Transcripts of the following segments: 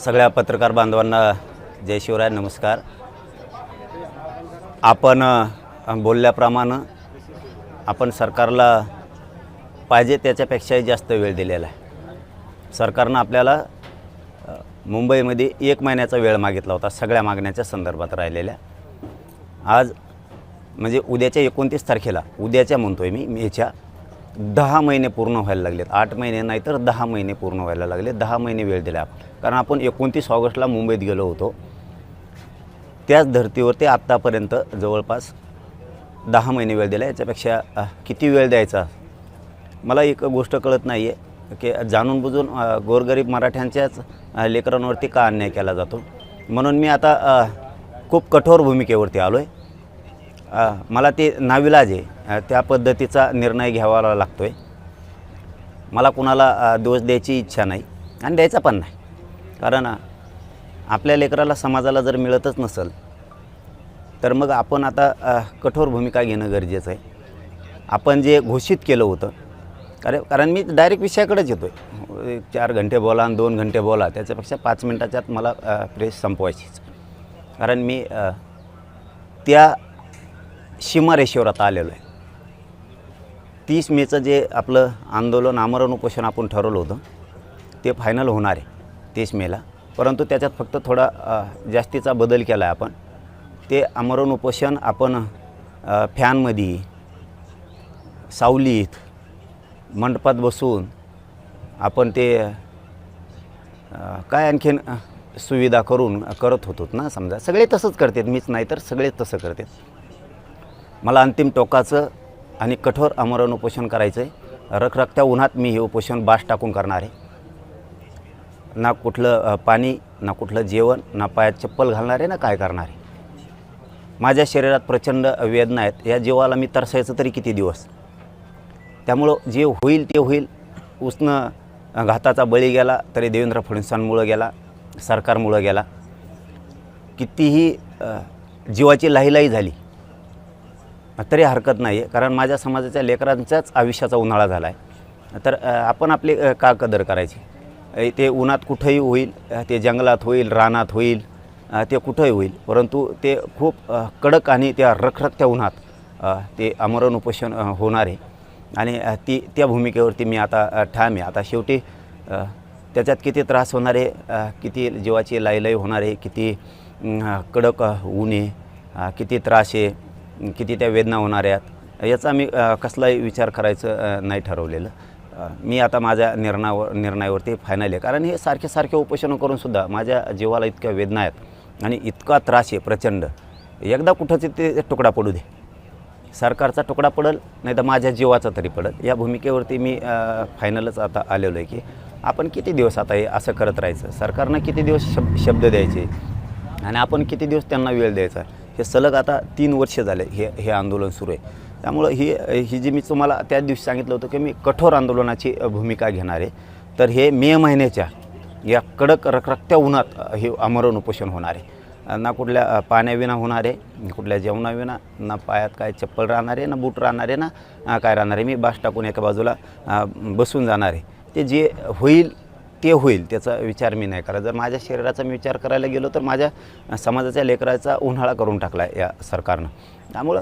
सगळ्या पत्रकार बांधवांना जय शिवराय, नमस्कार। आपण बोलल्याप्रमाणे आपण सरकारला पाहिजे त्याच्यापेक्षाही जास्त वेळ दिलेला आहे। सरकारनं आपल्याला मुंबईमध्ये 1 महिन्याचा वेळ मागितला होता सगळ्या मागण्याच्या संदर्भात राहिलेल्या। आज म्हणजे उद्याच्या 29 तारखेला, उद्याच्या म्हणतोय मी, मेच्या 10 महिने पूर्ण व्हायला लागलेत। 8 महिने नाही तर 10 महिने पूर्ण व्हायला लागले। 10 महिने वेळ दिला आपण, कारण आपण 29 ऑगस्टला मुंबईत गेलो होतो। त्याच धर्तीवरती आत्तापर्यंत जवळपास 10 महिने वेळ दिला। याच्यापेक्षा किती वेळ द्यायचा मला एक गोष्ट कळत नाही आहे की जाणून बुजून गोरगरीब मराठ्यांच्याच लेकरांवरती का अन्याय केला जातो। म्हणून मी आता खूप कठोर भूमिकेवरती आलो आहे। मला ते नाविलाज आहे, त्या पद्धतीचा निर्णय घ्यावा लागतो आहे। मला कुणाला दोष द्यायची इच्छा नाही आणि द्यायचा पण नाही, कारण आपल्या लेकराला समाजाला जर मिळतच नसेल तर मग आपण आता कठोर भूमिका घेणं गरजेचं आहे। आपण जे घोषित केलं होतं, कारण मी डायरेक्ट विषयाकडेच येतो आहे। 4 घंटे बोला आणि 2 घंटे बोला, त्याच्यापेक्षा 5 मिनटाच्यात मला प्रेस संपवायचीच, कारण मी त्या सीमारेषेवर आता आलेलो आहे। 30 मेचं जे आपलं आंदोलन, आमरण उपोषण आपण ठरवलं होतं ते फायनल होणार आहे 30 मेला, परंतु त्याच्यात फक्त थोडा जास्तीचा बदल केला आहे आपण। ते आमरण उपोषण आपण फॅनमध्ये, सावलीत, मंडपात बसून आपण ते काय आणखीन सुविधा करून करत होतो ना। समजा सगळे तसंच करतात, मीच नाही तर सगळे तसं करतात। मला अंतिम टोकाचं आणि कठोर आमरण उपोषण करायचं आहे। रखरखत्या उन्हात मी हे उपोषण बास टाकून करणार आहे। ना कुठलं पाणी, ना कुठलं जेवण, ना पायात चप्पल घालणार आहे, ना काय करणार आहे। माझ्या शरीरात प्रचंड वेदना आहेत। या जीवाला मी तरसायचं तरी किती दिवस। त्यामुळं जे होईल ते होईल। उसनं घाताचा बळी गेला तरी देवेंद्र फडणवीसांमुळं गेला, सरकारमुळं गेला। कितीही जीवाची लाहीलाही झाली तरी हरकत नाही आहे, कारण माझ्या समाजाच्या लेकरांच्याच आयुष्याचा उन्हाळा झाला आहे। तर आपण आपली का कदर करायची। ते उन्हात कुठंही होईल, ते जंगलात होईल, रानात होईल, ते कुठंही होईल, परंतु ते खूप कडक आणि त्या रखरखत्या उन्हात ते आमरण उपोषण होणार आहे। आणि त्या भूमिकेवरती मी आता ठाम आहे। आता शेवटी त्याच्यात किती त्रास होणार आहे, किती जीवाची लाहीलाही होणार आहे, किती कडक ऊन आहे, किती त्रास आहे, किती त्या वेदना होणार आहेत, याचा मी कसलाही विचार करायचं नाही ठरवलेलं। मी आता माझ्या निर्णयावरती फायनल आहे, कारण हे सारखे उपोषणं करूनसुद्धा माझ्या जीवाला इतक्या वेदना आहेत आणि इतका त्रास आहे प्रचंड। एकदा कुठंच ते तुकडा पडू दे, सरकारचा तुकडा पडेल नाही तर माझ्या जीवाचा तरी पडेल। या भूमिकेवरती मी फायनलच आता आलेलो आहे की आपण किती दिवस आता हे असं करत राहायचं। सरकारनं किती दिवस शब्द द्यायचे आणि आपण किती दिवस त्यांना वेळ द्यायचा। हे सलग आता 3 वर्ष झाले हे आंदोलन सुरू आहे। त्यामुळं ही जी मी तुम्हाला त्या दिवशी सांगितलं होतं की मी कठोर आंदोलनाची भूमिका घेणार आहे, तर हे मे महिन्याच्या या कडक रखरखत्या उन्हात हे आमरण उपोषण होणार आहे। ना कुठल्या पाण्याविना होणार आहे, कुठल्या जेवणाविना, ना पायात काय चप्पल राहणार आहे, ना बूट राहणार आहे, ना काय राहणार आहे। मी बास टाकून एका बाजूला बसून जाणार आहे। ते जे होईल ते होईल, त्याचा विचार मी नाही करा। जर माझ्या शरीराचा मी विचार करायला गेलो तर माझ्या समाजाच्या लेकराचा उन्हाळा करून टाकला आहे या सरकारनं। त्यामुळं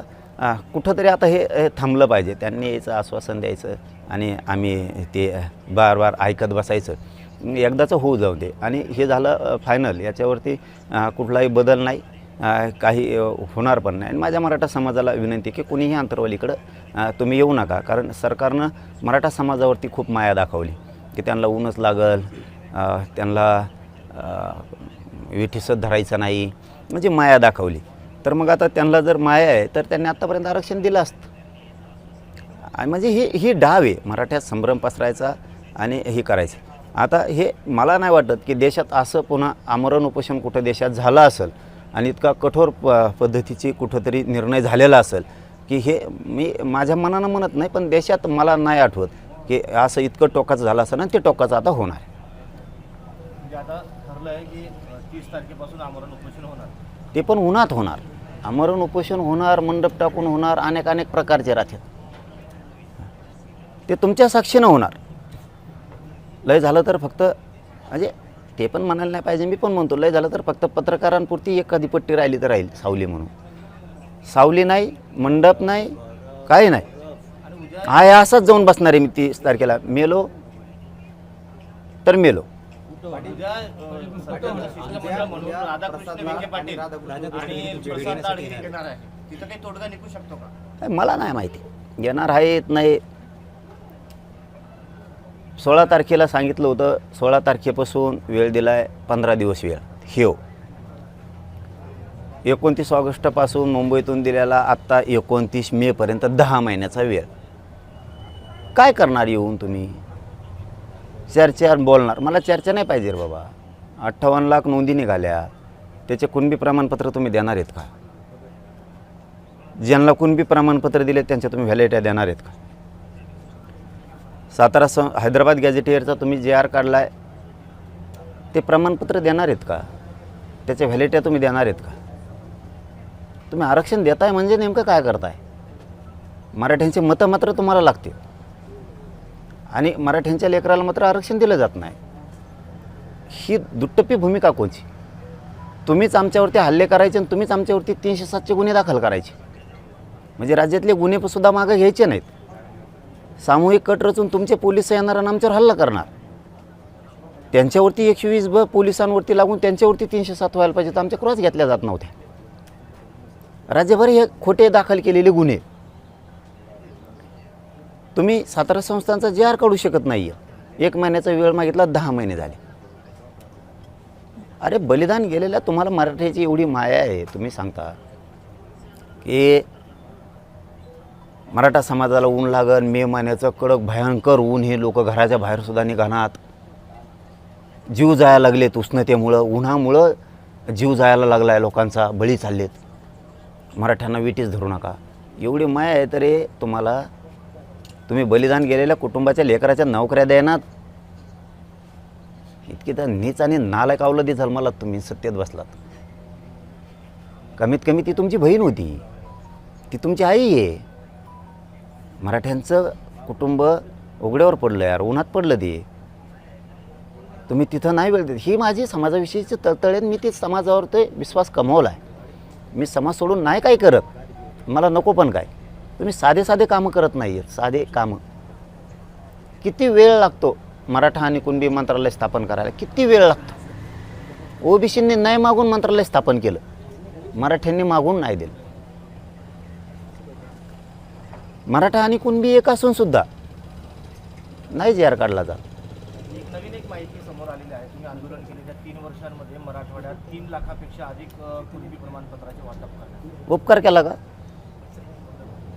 कुठंतरी आता हे थांबलं पाहिजे। त्यांनी याचं आश्वासन द्यायचं आणि आम्ही ते बार ऐकत बसायचं। एकदाचं होऊ जाऊ दे आणि हे झालं फायनल। याच्यावरती कुठलाही बदल नाही, काही होणार पण नाही। आणि माझ्या मराठा समाजाला विनंती की कुणीही अंतरवलीकडं तुम्ही येऊ नका, कारण सरकारनं मराठा समाजावरती खूप माया दाखवली की त्यांना ऊनच लागल, त्यांना विठीसच धरायचं नाही, म्हणजे माया दाखवली। तर मग आता त्यांना जर माया आहे तर त्यांनी आत्तापर्यंत आरक्षण दिलं असतं। म्हणजे ही डाव आहे मराठ्यात संभ्रम पसरायचा आणि हे करायचं। आता हे मला नाही वाटत की देशात असं पुन्हा आमरण उपोषण कुठं देशात झालं असेल आणि इतका कठोर पद्धतीची कुठंतरी निर्णय झालेला असेल की हे मी माझ्या मनानं म्हणत नाही, पण देशात मला नाही आठवत की असं इतकं टोकाचं झालं असं ना। ते टोकाचं आता होणार आहे। म्हणजे आता ठरलं आहे की 30 तारखेपासून आमरण उपोषण होणार, ते पण उन्हात होणार। आमरण उपोषण होणार, मंडप टाकून होणार, अनेक प्रकारचे राहतात। ते तुमच्या साक्षीनं होणार। लय झालं तर फक्त म्हणजे ते पण म्हणायला नाही पाहिजे, मी पण म्हणतो लय झालं तर फक्त पत्रकारांपुरती एखादी पट्टी राहिली तर राहील, सावली म्हणून. सावली नाही, मंडप नाही, काही नाही. आणि उद्या आहे असंच जाऊन बसणार आहे मी 30 तारखेला. मेलो तर मेलो. उद्या सध्याचं शिष्टमंडळ म्हणून राधाकृष्ण विखे पाटील आणि प्रसाद दाढगे येणार आहे. तिथं काही तोडगा निघू शकतो का? काय मला नाही माहिती येणार आहेत नाही. 16 तारखेला सांगितलं होतं, 16 तारखेपासून वेळ दिला आहे, 15 दिवस वेळ. हो 29 ऑगस्टपासून मुंबईतून दिलेला आत्ता 29 मेपर्यंत 10 महिन्याचा वेळ. काय करणार येऊन तुम्ही? चर्चा बोलणार? मला चर्चा नाही पाहिजे रे बाबा. 58 लाख नोंदी निघाल्या, त्याचे कुणबी प्रमाणपत्र तुम्ही देणार आहेत का? ज्यांना कुणबी प्रमाणपत्र दिले त्यांच्या तुम्ही व्हॅलिडिटी देणार आहेत का? हैदराबाद गॅझेटियरचा तुम्ही JR काढला आहे, ते प्रमाणपत्र देणार आहेत का? त्याच्या व्हॅलिडिटी तुम्ही देणार आहेत का? तुम्ही आरक्षण देताय म्हणजे नेमकं काय करताय? मराठ्यांचे मतं मात्र तुम्हाला लागतील आणि मराठ्यांच्या लेकराला मात्र आरक्षण दिलं जात नाही. ही दुट्टप्पी भूमिका कोणची? तुम्हीच आमच्यावरती हल्ले करायचे आणि तुम्हीच आमच्यावरती 307चे गुन्हे दाखल करायचे. म्हणजे राज्यातले गुन्हेसुद्धा मागं घ्यायचे नाहीत. सामूहिक कट रचून तुमचे पोलिस येणार आणि आमच्यावर हल्ला करणार. त्यांच्यावरती 120 पोलिसांवरती लागून त्यांच्यावरती 307 व्हायला पाहिजे, तर आमच्या क्रॉस घेतल्या जात नव्हत्या. राज्यभर हे खोटे दाखल केलेले गुन्हे. तुम्ही 17 संस्थांचा JR काढू शकत नाही आहे. 1 महिन्याचा वेळ मागितला, 10 महिने झाले. अरे बलिदान गेलेल्या तुम्हाला मराठ्याची एवढी माया आहे, तुम्ही सांगता की मराठा समाजाला ऊन लागन, मे महिन्याचं कडक भयंकर ऊन, हे लोक घराच्या बाहेरसुद्धा निघाणार, जीव जायला लागलेत उष्णतेमुळं, उन्हामुळं जीव जायला लागला आहे लोकांचा, बळी चाललेत. मराठ्यांना विटीच धरू नका, एवढी माया आहे तरी तुम्हाला. तुम्ही बलिदान गेलेल्या कुटुंबाच्या लेकराच्या नोकऱ्या देणार, इतकी तर नीच आणि नालायक अवलदी जन्मालात तुम्ही, सत्तेत बसलात. कमीत कमी ती तुमची बहीण होती, ती तुमची आई आहे. मराठ्यांचं कुटुंब उघड्यावर पडलं यार, उन्हात पडलं ते. तुम्ही तिथं नाही वेळ देत. ही माझी समाजाविषयीची तळतळेत, मी ती समाजावर ते विश्वास कमवला आहे. मी समाज सोडून नाही काय करत, मला नको पण काय. तुम्ही साधे साधे कामं करत नाही आहेत. साधे कामं किती वेळ लागतो मराठा आणि कुणबी मंत्रालय स्थापन करायला, किती वेळ लागतो. OBCंनी नाही मागून मंत्रालय स्थापन केलं, मराठ्यांनी मागून नाही दिलं. मराठा आणि कुणबी एक असून सुद्धा नाही JR काढला जात. नवीन एक माहिती समोर आलेली आहे. तुम्ही आंदोलन केलेल्या 3 वर्षांमध्ये मराठवाड्यात 3 लाखापेक्षा अधिक कुणबी प्रमाणपत्राचे वाटप करण्यात. उपकार केला का?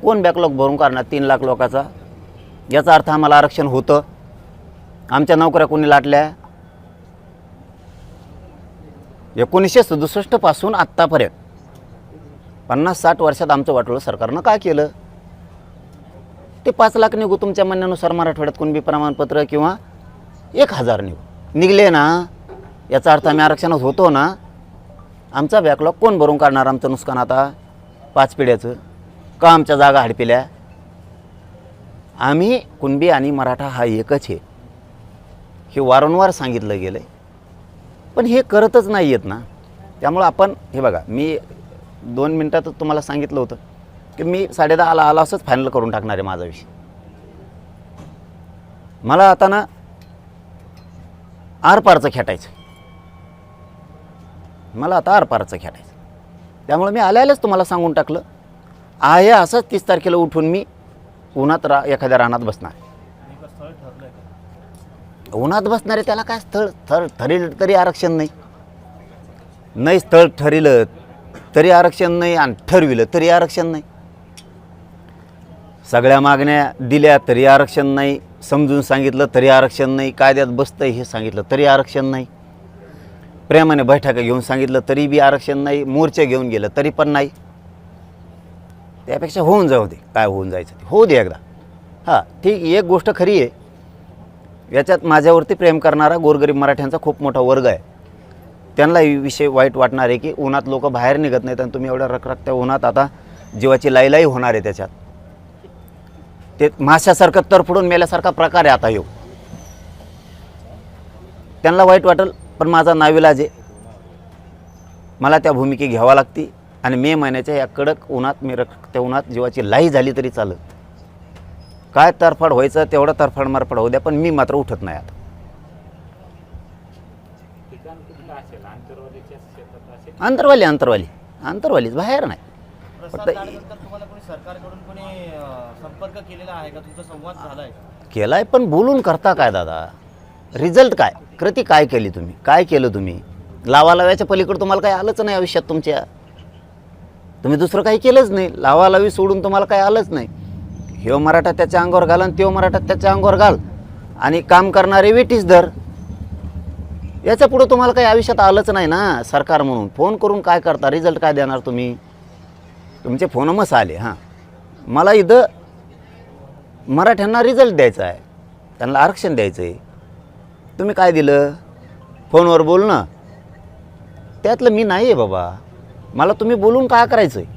कोण बॅकलॉग भरून काढणार 3 लाख लोकांचा? याचा अर्थ आम्हाला आरक्षण होतं, आमच्या नोकऱ्या कोणी लाटल्या? 1967 पासून आत्तापर्यंत 50-60 वर्षात आमचं वाटोळं सरकारनं काय केलं? ते 5 लाख निघू तुमच्या म्हणण्यानुसार मराठवाड्यात कुणबी प्रमाणपत्र, किंवा 1000 निघले ना, याचा अर्थ आम्ही आरक्षणात होतो ना. आमचा बॅकलॉग कोण भरून काढणार? आमचं नुकसान आता 5 पिढ्याचं का? आमच्या जागा हडपिल्या? आम्ही कुणबी आणि मराठा हा एकच आहे, हे वारंवार सांगितलं गेलं आहे, पण हे करतच नाही आहेत ना. त्यामुळं आपण हे बघा, मी 2 मिनटातच तुम्हाला सांगितलं होतं की मी 10:30 आला असंच फायनल करून टाकणार आहे माझा विषय. मला आता ना आरपारचं खेटायचं, मला आता आरपारचं खेटायचं. त्यामुळे मी आल्यालाच तुम्हाला सांगून टाकलं आहे, असंच 30 तारखेला उठून मी उन्हात एखाद्या रानात बसणार. नेमकं स्थळ ठरलंय का? उन्हात बसणार आहे, त्याला काय स्थळ ठरिलं तरी आरक्षण नाही, नाही स्थळ ठरिलं तरी आरक्षण नाही, आणि ठरविलं तरी आरक्षण नाही. सगळ्या मागण्या दिल्या तरी आरक्षण नाही, समजून सांगितलं तरी आरक्षण नाही, कायद्यात बसतंय हे सांगितलं तरी आरक्षण नाही, प्रेमाने बैठका घेऊन सांगितलं तरी बी आरक्षण नाही, मोर्चे घेऊन गेलं तरी पण नाही. त्यापेक्षा होऊन जाऊ दे, काय होऊन जायचं ते होऊ दे एकदा. हां ठीक, एक गोष्ट खरी आहे, याच्यात माझ्यावरती प्रेम करणारा गोरगरीब मराठ्यांचा खूप मोठा वर्ग आहे. त्यांना विषय वाईट वाटणार आहे की उन्हात लोक बाहेर निघत नाहीत आणि तुम्ही एवढ्या रखरखत्या उन्हात आता जीवाची लाईलाई होणार आहे. त्याच्यात ते माशासारखं तरफडून मेल्यासारखा प्रकार आहे आता येऊ. त्यांना वाईट वाटेल, पण माझा नाविलाज आहे, मला त्या भूमिके घ्यावा लागते. आणि मे महिन्याच्या या कडक उन्हात मी त्या उन्हात जीवाची लाही झाली तरी चालत, काय तरफाड व्हायचं तेवढं तरफाड मारफाड होऊ द्या, पण मी मात्र उठत नाही आता. अंतरवालीच बाहेर नाही. प्रसाद लाडेनंतर तुम्हाला कोणी सरकारकडून कोणी संपर्क केलेला आहे का? तुमचा संवाद झालाय का? केलाय, पण बोलून करता काय दादा? रिझल्ट काय? कृती काय केली तुम्ही? काय केलं तुम्ही? लावालाव्याच्या पलीकडे तुम्हाला काही आलंच नाही आयुष्यात तुमच्या. तुम्ही दुसरं काही केलंच नाही. लावालावी सोडून तुम्हाला काही आलंच नाही. ह्यो मराठा त्याच्या अंगावर घाल आणि त्यो मराठा त्याच्या अंगावर घाल आणि काम करणारे वेटीस धर. याच्या पुढं तुम्हाला काही आयुष्यात आलंच नाही ना. सरकार म्हणून फोन करून काय करता? रिझल्ट काय देणार तुम्ही? तुमचे फोन मस आले. हां, मला इथं मराठ्यांना रिझल्ट द्यायचा आहे, त्यांना आरक्षण द्यायचं आहे. तुम्ही काय दिलं? फोनवर बोलणं. त्यातलं मी नाही आहे बाबा. मला तुम्ही बोलून काय करायचं आहे?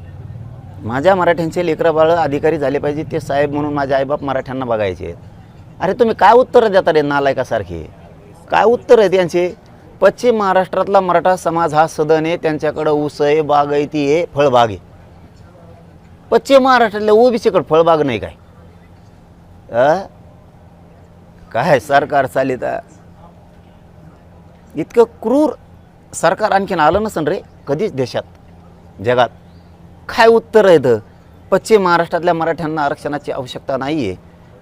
माझ्या मराठ्यांचे लेकरं बाळं अधिकारी झाले पाहिजे, ते साहेब म्हणून माझे आईबाप मराठ्यांना बघायचे आहेत. अरे तुम्ही काय उत्तरं देता रे नालायकासारखे? काय उत्तर आहे त्यांचे? पश्चिम महाराष्ट्रातला मराठा समाज हा सदन आहे, त्यांच्याकडं ऊस आहे, बागायती आहे, फळबाग आहे. पश्चिम महाराष्ट्रातल्या ओबीसीकडे फळबाग नाही काय? काय सरकार चालित? इतकं क्रूर सरकार आणखीन आलं नसन रे कधीच देशात, जगात. काय उत्तर आहे तर? पश्चिम महाराष्ट्रातल्या मराठ्यांना आरक्षणाची आवश्यकता नाही आहे,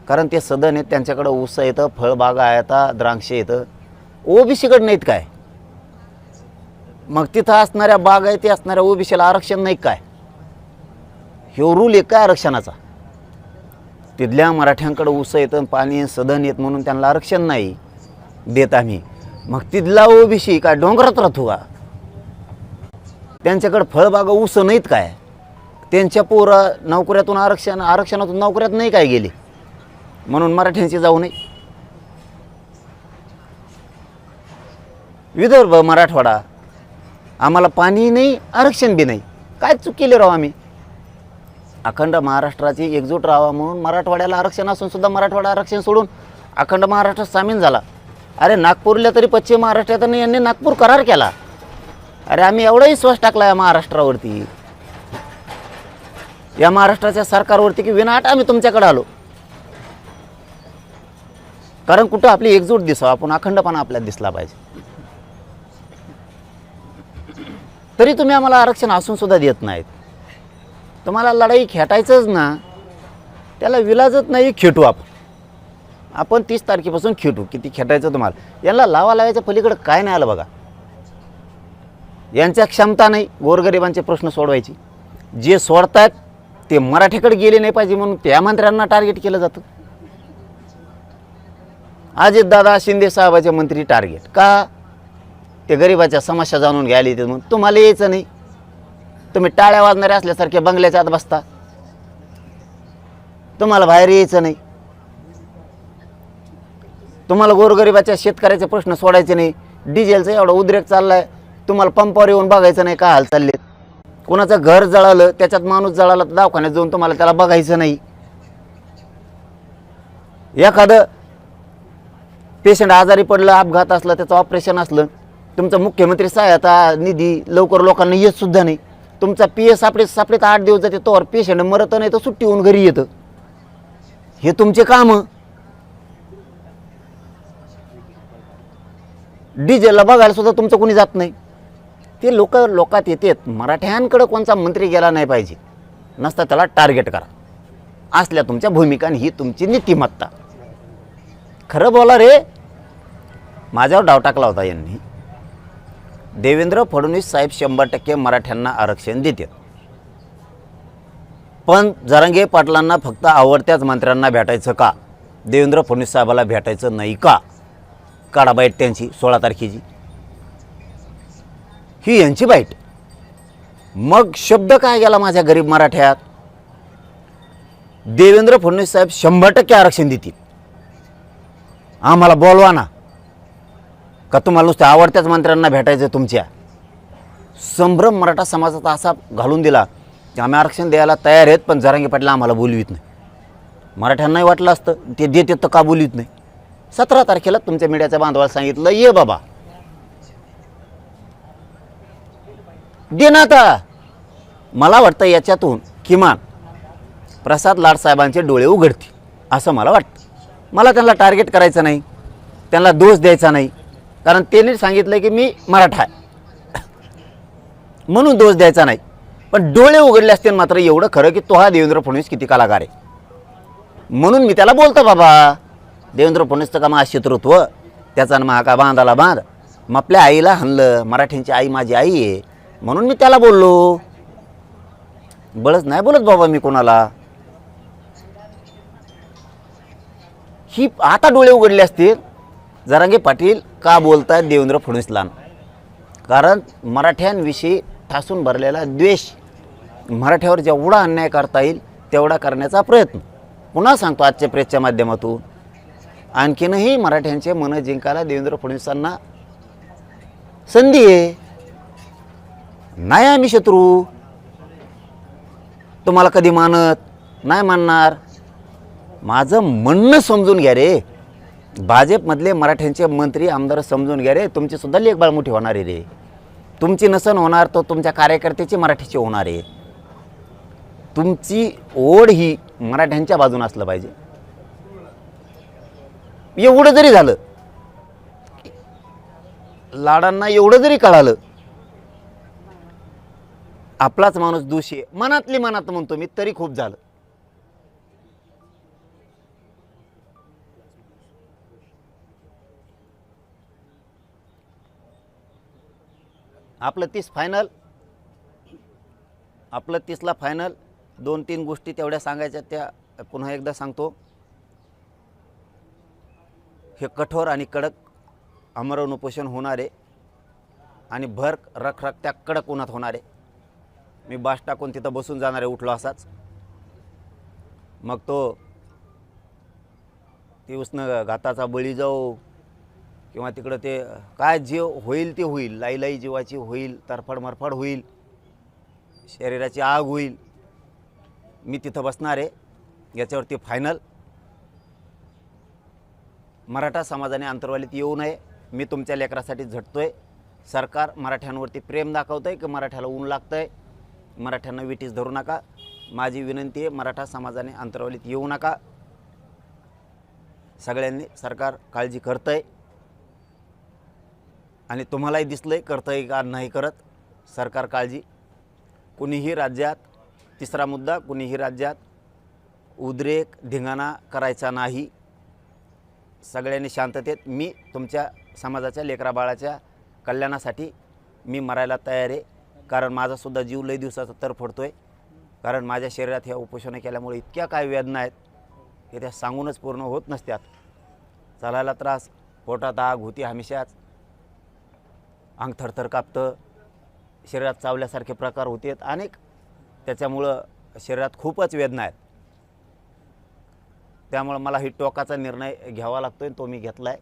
कारण ते सदन आहेत, त्यांच्याकडं ऊस येतं, फळबागा आहेत, द्राक्षे येतं. ओबीसीकडे नाहीत काय? मग तिथं असणाऱ्या बागायती असणाऱ्या ओबीसीला आरक्षण नाही काय? ह्यो रूल आहे काय आरक्षणाचा? तिथल्या मराठ्यांकडं ऊस येतं, पाणी सदन येत म्हणून त्यांना आरक्षण नाही देत आम्ही. मग तिथला ओबीसी काय डोंगरात राहतो का? त्यांच्याकडे फळबागा ऊस नाहीत काय? त्यांच्या पोरं नोकऱ्यातून आरक्षणातून नोकऱ्यात नाही काय गेली म्हणून मराठ्यांची जाऊ नये? विदर्भ मराठवाडा आम्हाला पाणी नाही, आरक्षण बी नाही. काय चूक केली राव आम्ही? अखंड महाराष्ट्राची एकजूट राहावा म्हणून मराठवाड्याला आरक्षण असून सुद्धा मराठवाडा आरक्षण सोडून अखंड महाराष्ट्रात सामील झाला. अरे नागपूरला तरी पश्चिम महाराष्ट्रात यांनी नागपूर करार केला. अरे आम्ही एवढाही विश्वास टाकला या महाराष्ट्रावरती, या महाराष्ट्राच्या सरकारवरती, की विनाट आम्ही तुमच्याकडे आलो. कारण कुठं आपली एकजूट दिसावं, आपण अखंडपणा आपल्याला दिसला पाहिजे. तरी तुम्ही आम्हाला आरक्षण असून सुद्धा देत नाहीत. तुम्हाला लढाई खेटायचंच ना, त्याला विलाजच नाही. खेटू आपण 30 तारखेपासून खेटू. किती खेटायचं तुम्हाला? यांना लावायच्या पलीकडे काय नाही आलं बघा. यांच्या क्षमता नाही गोरगरिबांचे प्रश्न सोडवायची. जे सोडतात ते मराठीकडे गेले नाही पाहिजे म्हणून त्या मंत्र्यांना टार्गेट केलं जातं. अजितदादा शिंदे साहेबाचे मंत्री टार्गेट का? ते गरिबाच्या समस्या जाणून घ्यायला येते म्हणून. तुम्हाला यायचं नाही, तुम्ही टाळ्या वाजणारे असल्यासारखे बंगल्याच्या आत बसता. तुम्हाला बाहेर यायचं नाही, तुम्हाला गोरगरिबाच्या शेतकऱ्याचे प्रश्न सोडायचे नाही. डिझेलचा एवढा उद्रेक चाललाय, तुम्हाला पंपावर येऊन बघायचं नाही काय हाल चालले. कोणाचं घर जळालं, त्याच्यात माणूस जळाला तर दवाखान्यात जाऊन तुम्हाला त्याला बघायचं नाही. एखादं पेशंट आजारी पडलं, अपघात असला, त्याचं ऑपरेशन असलं, तुमचा मुख्यमंत्री सहायता निधी लवकर लोकांना येत सुद्धा नाही. तुमचा PS सापडीत 8 दिवस जाते, तोवर पेशंट मरत नाही तर सुट्टी होऊन घरी येतं. हे तुमचे कामं. डिझेलला बघायला सुद्धा तुमचं कोणी जात नाही. ते लोकात येतात. मराठ्यांकडे कोणता मंत्री गेला नाही पाहिजे, नसता त्याला टार्गेट करा. असल्या तुमच्या भूमिका आणि ही तुमची नीतिमत्ता. खरं बोला रे. माझ्यावर डाव टाकला होता यांनी. देवेंद्र फडणवीस साहेब 100% मराठ्यांना आरक्षण देतात, पण जरांगे पाटलांना फक्त आवडत्याच मंत्र्यांना भेटायचं का? देवेंद्र फडणवीस साहेबाला भेटायचं नाही का? काढा बाईट त्यांची 16 तारखेची. ही यांची बाईट. मग शब्द काय गेला माझ्या गरीब मराठ्यात? देवेंद्र फडणवीस साहेब 100% आरक्षण देतील. आम्हाला बोलवा ना. का तुम्हाला नुसतं आवडत्याच मंत्र्यांना भेटायचं? तुमच्या संभ्रम मराठा समाजाचा असा घालून दिला की आम्ही आरक्षण द्यायला तयार आहेत, पण जरांगे पाटील आम्हाला बोलवीत नाही. मराठ्यांनाही वाटलं असतं ते देतात तर का बोलवीत नाही. 17 तारखेला तुमच्या मीडियाच्या बांधवाला सांगितलं, ये बाबा दे ना आता. मला वाटतं याच्यातून किमान प्रसाद लाडसाहेबांचे डोळे उघडतील असं मला वाटतं. मला त्यांना टार्गेट करायचं नाही, त्यांना दोष द्यायचा नाही, कारण त्यांनी सांगितलं की मी मराठा आहे म्हणून दोष द्यायचा नाही. पण डोळे उघडले असतील मात्र एवढं खरं की तो हा देवेंद्र फडणवीस किती कलाकार आहे म्हणून मी त्याला बोलतो, बाबा देवेंद्र फडणवीसचं का मा शत्रुत्व, त्याचा मा का बांधाला बांध. मग आपल्या आईला हाणलं, मराठ्यांची आई माझी आई आहे म्हणून मी त्याला बोललो. बळच नाही बोलत बाबा मी कोणाला. ही आता डोळे उघडले असतील जरांगे पाटील का बोलतायत देवेंद्र फडणवीसला, कारण मराठ्यांविषयी ठासून भरलेला द्वेष, मराठ्यावर जेवढा अन्याय करता येईल तेवढा करण्याचा प्रयत्न. पुन्हा सांगतो आजच्या प्रेसच्या माध्यमातून, आणखीनही मराठ्यांचे मन जिंकायला देवेंद्र फडणवीसांना संधी आहे. नाही आम्ही शत्रू, तुम्हाला कधी मानत नाही, मानणार. माझं म्हणणं समजून घ्या रे. भाजपमधले मराठ्यांचे मंत्री आमदार समजून घ्या रे. तुमची सुद्धा लेखबाळ मोठी होणार आहे रे. तुमची नसन होणार तर तुमच्या कार्यकर्त्याची मराठीची होणार आहे. तुमची ओढ ही मराठ्यांच्या बाजूने असलं पाहिजे. एवढं जरी झालं, लाडांना एवढं जरी कळालं आपलाच माणूस दोषी आहे, मनातली मनात म्हणतो मी, तरी खूप झालं. आपलं 30 फायनल, आपलं 30ला फायनल. 2-3 गोष्टी तेवढ्या सांगायच्या, त्या पुन्हा एकदा सांगतो. हे कठोर आणि कडक आमरण उपोषण होणार आहे आणि भर रखरखत्या कडक उन्हात होणार आहे. मी बास टाकून तिथं बसून जाणार आहे उठलो असाच. मग ती उष्ण घाताचा बळी जाऊ किंवा तिकडं ते काय जीव होईल ते होईल, लाई जीवाची होईल, तरफड मरफड होईल, शरीराची आग होईल, मी तिथं बसणार आहे. याच्यावरती फायनल. मराठा समाजाने अंतर्वालीत येऊ नये. मी तुमच्या लेकरासाठी झटतोय. सरकार मराठ्यांवरती प्रेम दाखवतं आहे की मराठ्याला ऊन लागतं आहे. मराठ्यांना विटीस धरू नका. माझी विनंती आहे, मराठा समाजाने अंतर्वालीत येऊ नका. सगळ्यांनी सरकार काळजी करतं आहे आणि तुम्हालाही दिसलं आहे करतं आहे का नाही करत सरकार काळजी. कुणीही राज्यात, तिसरा मुद्दा, कुणीही राज्यात उद्रेक धिंगाणा करायचा नाही. सगळ्यांनी शांततेत. मी तुमच्या समाजाच्या लेकराबाळाच्या कल्याणासाठी मी मरायला तयार आहे, कारण माझासुद्धा जीव लई दिवसाचा तरफडतो आहे. कारण माझ्या शरीरात ह्या उपोषणं केल्यामुळे इतक्या काय वेदना आहेत की त्या सांगूनच पूर्ण होत नसत्यात. चालायला त्रास, पोटात आग होती हमेशाच, अंग थरथर कापतं, शरीरात चावल्यासारखे प्रकार होते अनेक. त्याच्यामुळं शरीरात खूपच वेदना आहेत. त्यामुळं मला ही टोकाचा निर्णय घ्यावा लागतो आहे, तो मी घेतला आहे.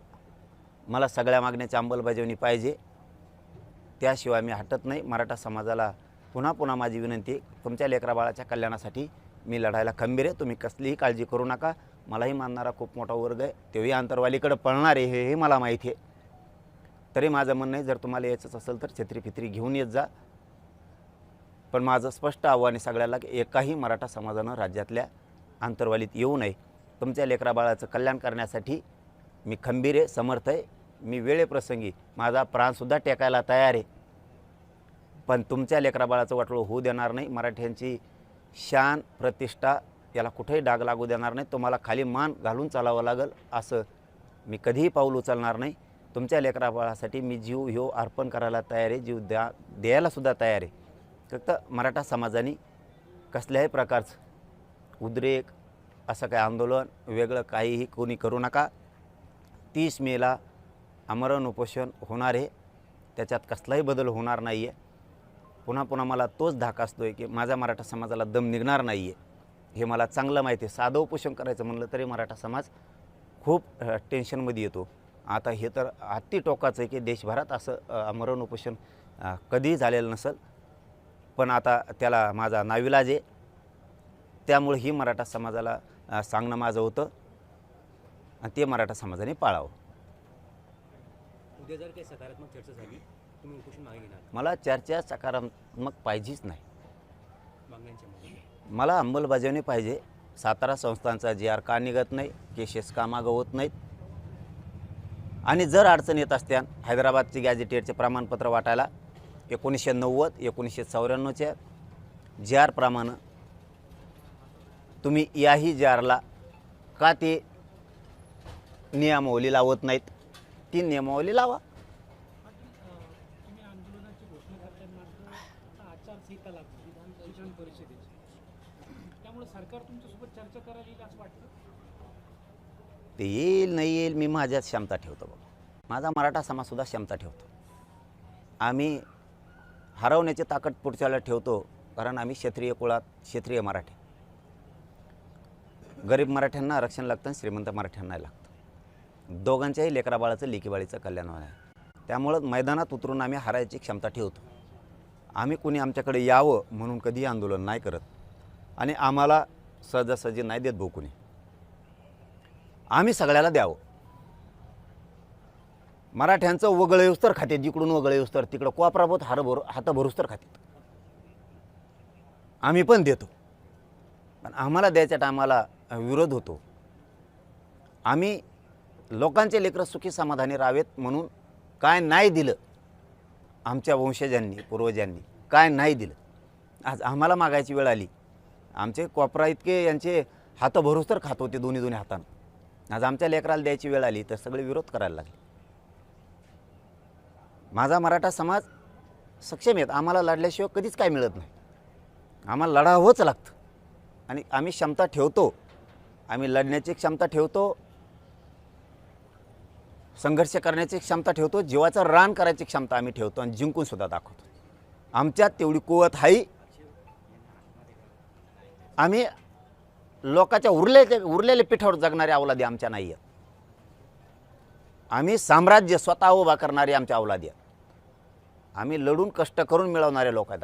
मला सगळ्या मागण्याची अंमलबजावणी पाहिजे, त्याशिवाय मी हटत नाही. मराठा समाजाला पुन्हा माझी विनंती, तुमच्या लेकराबाळाच्या कल्याणासाठी मी लढायला खंबीर आहे. तुम्ही कसलीही काळजी करू नका. मलाही मानणारा खूप मोठा वर्ग आहे, तेही अंतर्वालीकडे पळणार आहे हे मला माहिती आहे. तरी माझं म्हणणं आहे, जर तुम्हाला यायचंच असेल तर छत्रीफित्री घेऊन येत जा. पण माझं स्पष्ट आव्हान आहे सगळ्याला की एकाही मराठा समाजानं राज्यातल्या अंतर्वालीत येऊ नये. तुमच्या लेकराबाळाचं कल्याण करण्यासाठी मी खंबीर आहे, समर्थ आहे. मी वेळेप्रसंगी माझा प्राणसुद्धा टेकायला तयार आहे, पण तुमच्या लेकराबाळाचं वाटोळं होऊ देणार नाही. मराठ्यांची शान प्रतिष्ठा याला कुठेही डाग लागू देणार नाही. तुम्हाला खाली मान घालून चालावं लागेल असं मी कधीही पाऊल उचलणार नाही. तुमच्या लेकराबाळासाठी मी जीव ह्यो अर्पण करायला तयार आहे, जीव द्यायलासुद्धा तयार आहे. फक्त मराठा समाजाने कसल्याही प्रकारचं उद्रेक, असं काय आंदोलन वेगळं काहीही कोणी करू नका. 30 मेला आमरण उपोषण होणार आहे, त्याच्यात कसलाही बदल होणार नाही आहे. पुन्हा मला तोच धाक असतो आहे की माझ्या मराठा समाजाला दम निघणार नाही आहे, हे मला चांगलं माहिती आहे. साधं उपोषण करायचं म्हणलं तरी मराठा समाज खूप टेन्शनमध्ये येतो. आता हे तर अति टोकाचं आहे की देशभरात असं आमरण उपोषण कधीही झालेलं नसेल, पण आता त्याला माझा नाविलाज आहे. त्यामुळे ही मराठा समाजाला सांगणं माझं होतं आणि ते मराठा समाजाने पाळावं. उद्या जर काही सकारात्मक चर्चा झाली तुम्ही उपोषण मागे घेणार मला चर्चा सकारात्मक पाहिजेच नाही. मागण्यांच्या मध्ये मला अंमलबजावणी पाहिजे. सातारा संस्थांचा GR का निघत नाही, केसेस का मागं होत नाहीत, आणि जर अडचण येत असत्या हैदराबादचे गॅझेटेडचे प्रमाणपत्र वाटायला 1990 1994च्या GR प्रमाणे तुम्ही याही GRला का ते नियमावली लावत नाहीत, ती नियमावली लावा. तुम्ही आंदोलनाची घोषणा करताना आता आचारसंहिता लागली विधान परिषदेची, त्यामुळे सरकार तुमच्यासोबत चर्चा करायला येईल असं वाटतं? ते येईल नाही येईल मी माझ्यात क्षमता ठेवतो बाबा. माझा मराठा समाजसुद्धा क्षमता ठेवतो. आम्ही हरवण्याची ताकद पुढच्याला ठेवतो, कारण आम्ही क्षत्रिय कुळात क्षत्रिय मराठी. गरीब मराठ्यांना आरक्षण लागतं आणि श्रीमंत मराठ्यांना नाही लागतं. दोघांच्याही लेकराबाळाचं लेकीबाळीचं कल्याण होणार आहे. त्यामुळं मैदानात उतरून आम्ही हरायची क्षमता ठेवतो. आम्ही कुणी आमच्याकडे यावं म्हणून कधीही आंदोलन नाही करत, आणि आम्हाला सहजासहजी नाही देत भाऊ कुणी. आम्ही सगळ्याला द्यावं. मराठ्यांचं वगळ येऊस तर खाते, जिकडून वगळ येऊस तर तिकडं कोपराबोत हात भरूस तर खाते. आम्ही पण देतो, पण आम्हाला द्यायच्या टायमाला विरोध होतो. आम्ही लोकांचे लेकरं सुखी समाधानी राहावेत म्हणून काय नाही दिलं आमच्या वंशजांनी पूर्वजांनी, काय नाही दिलं. आज आम्हाला मागायची वेळ आली. आमचे कोपरा इतके यांचे हात भरूस तर खात होते दोन्ही हातानं. आज आमच्या लेकराला द्यायची वेळ आली तर सगळे विरोध करायला लागले. माझा मराठा समाज सक्षम आहेत. आम्हाला लढल्याशिवाय कधीच काय मिळत नाही. आम्हाला लढावंच लागतं, आणि आम्ही क्षमता ठेवतो. आम्ही लढण्याची क्षमता ठेवतो, संघर्ष करण्याची क्षमता ठेवतो, जीवाचं रान करायची क्षमता आम्ही ठेवतो, आणि जिंकूनसुद्धा दाखवतो. आमच्यात तेवढी कुवत आहे. आम्ही लोकांच्या उरलेल्या पिठावर जगणारे अवलादी आमच्या नाही आहेत. आम्ही साम्राज्य स्वतः उभा करणारे आमच्या अवलादी आहेत. आम्ही लढून कष्ट करून मिळवणारे लोक आहेत.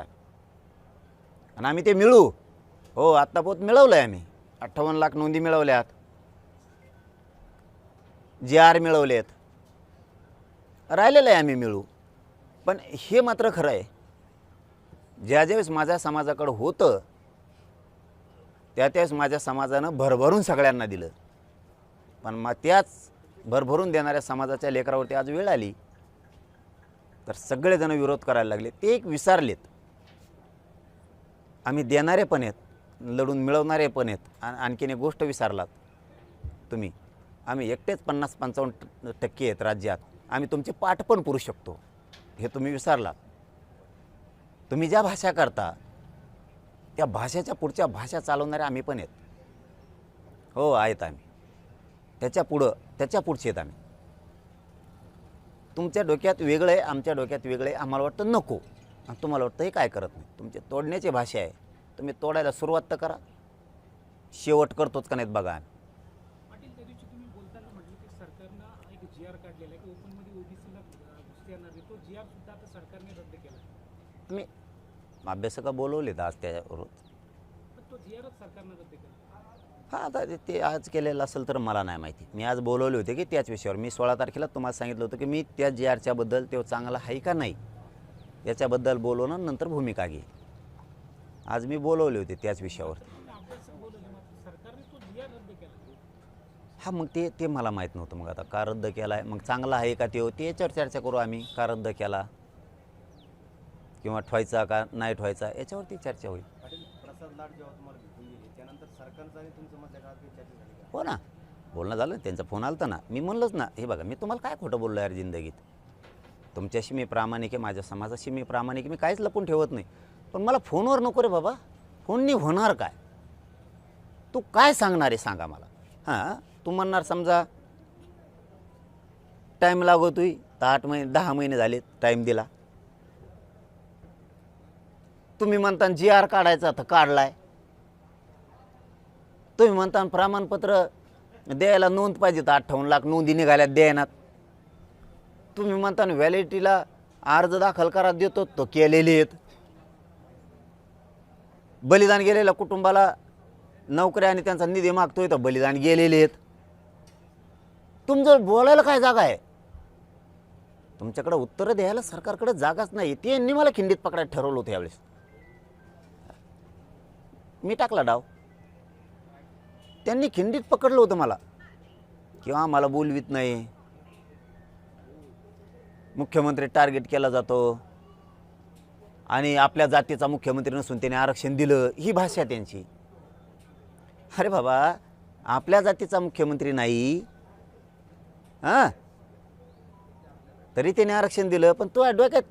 आणि आम्ही ते मिळू. हो, आत्तापोत मिळवलं आहे. आम्ही 58 लाख नोंदी मिळवल्यात, GR मिळवलेत, राहिलेलं आहे आम्ही मिळू. पण हे मात्र खरं आहे, ज्यावेळेस माझ्या समाजाकडं होतं त्यावेळेस माझ्या समाजानं भरभरून सगळ्यांना दिलं. पण मग त्याच भरभरून देणाऱ्या समाजाच्या लेकरावरती आज वेळ आली तर सगळेजण विरोध करायला लागले. ते एक विसरलेत. आम्ही देणारे पण आहेत, लढून मिळवणारे पण आहेत. आणि आणखीन एक गोष्ट विसरलात तुम्ही, आम्ही एकटेच 50-55% आहेत राज्यात. आम्ही तुमचे पाठ पण पुरू शकतो, हे तुम्ही विसरलात. तुम्ही ज्या भाषा करता त्या भाषेच्या पुढच्या भाषा चालवणारे आम्ही पण आहेत. हो, आहेत आम्ही. त्याच्या पुढचे आहेत आम्ही. तुमच्या डोक्यात वेगळं आहे, आमच्या डोक्यात वेगळं आहे. आम्हाला वाटतं नको, आणि तुम्हाला वाटतं हे काय करत नाही. तुमचे तोडण्याची भाषा आहे. तुम्ही तोडायला सुरुवात तर करा, शेवट करतोच का नाहीत बघा आम्ही. पाटील, त्या दिवशी तुम्ही बोलताना म्हटलं की सरकारनं एक GR काढलेला आहे की ओपनमध्ये OBCला घुसता येणार नाही. तो GR सुद्धा आता सरकारने रद्द केला. तुम्ही अभ्यासका बोलवलेत आज त्याच्यावर. पण तो GRच सरकारनं रद्द केला. हां, आता ते आज केलेलं असेल तर मला नाही माहिती. मी आज बोलवले होते की त्याच विषयावर. मी 16 तारखेला तुम्हाला सांगितलं होतं की मी त्या GRच्या बद्दल तो चांगला आहे का नाही याच्याबद्दल बोलवणं, नंतर भूमिका घे. आज मी बोलवले होते त्याच विषयावर. अभ्यासक बोलवले, मात्र सरकारने तो GR रद्द केला. हां, मग ते मला माहीत नव्हतं. मग आता का रद्द केला आहे, मग चांगला आहे का ते याच्यावर चर्चा करू आम्ही. का रद्द केला किंवा ठेवायचा का नाही ठेवायचा याच्यावरती चर्चा होईल. प्रसाद लाड जेव्हा तुम्हाला भेटून गेले त्यानंतर सरकारचं आणि तुमचं मधल्या काळात काही चर्चा झाली का? हो ना, बोलणं झालं. त्यांचा फोन आला ना. मी म्हणलंच ना, हे बघा मी तुम्हाला काय खोटं बोललो यार जिंदगीत. तुमच्याशी मी प्रामाणिक आहे, माझ्या समाजाशी मी प्रामाणिक आहे. मी काहीच लपून ठेवत नाही. पण मला फोनवर नको रे बाबा. फोननी होणार काय? तू काय सांगणार आहे सांगा मला. हां, तू म्हणणार समजा टाईम लागतोय तर 8 महिने 10 महिने झाले टाईम दिला. तुम्ही म्हणता GR काढायचा तर काढलाय. तुम्ही म्हणता प्रमाणपत्र द्यायला नोंद पाहिजे तर 58 लाख नोंदी निघाल्यात द्यायनात. तुम्ही म्हणता व्हॅलिडिटीला अर्ज दाखल करा देतो तो केलेले आहेत. बलिदान गेलेल्या कुटुंबाला नोकऱ्या आणि त्यांचा निधी मागतोय तर बलिदान गेलेले आहेत. तुमचं बोलायला काय जागा आहे? तुमच्याकडे उत्तरं द्यायला सरकारकडे जागाच नाही. ते यांनी मला खिंडीत पकडायला ठरवलं होतं यावेळेस. मी टाकला डाव. त्यांनी खिंडीत पकडलं होतं मला, किंवा मला बोलवीत नाही, मुख्यमंत्री टार्गेट केला जातो आणि आपल्या जातीचा मुख्यमंत्री नसून त्याने आरक्षण दिलं, ही भाषा त्यांची. अरे बाबा, आपल्या जातीचा मुख्यमंत्री नाही हां, तरी त्याने आरक्षण दिलं, पण तो डोक्यात